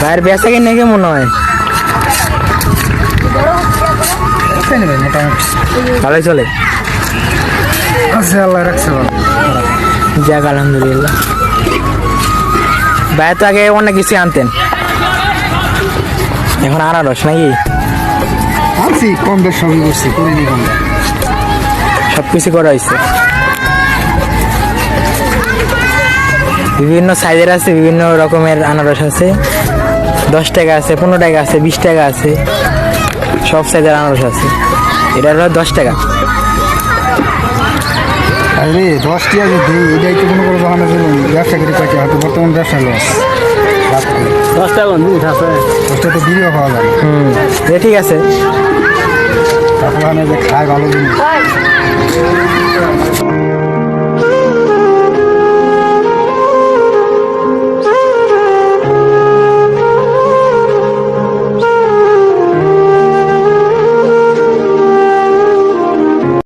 ভাইয়ের বেচা কিনে কেমন হয়? ভালোই চলে। আচ্ছা, আল্লাহ রাখছে ভালো। যাক আলহামদুলিল্লাহ। ভাই তো আগে অনেক কিছু আনতেন, এখন আনারস নাকি? আনছি কম বেশ সবই করছি, করিনি কম বেশ। সব কিছু করা হয়েছে। বিভিন্ন সাইজের আছে, বিভিন্ন রকমের আনারস আছে। 10 টাকা আছে, 15 টাকা আছে, 20 টাকা আছে, সব সাইজের আনারস আছে। এটা হলো 10 টাকা। আরে 10 টাকা যে দিই, এটাই তো কোনো কোনো বাহানা ছিল। ব্যবসা করে পাইছে, হয়তো বর্তমান ব্যবসা লস। 10 টাকা জিনিস আছে, 10 টাকা তো বিড়িও পাওয়া যায় ঠিক আছে। তারপর যে খায় ভালো জিনিস।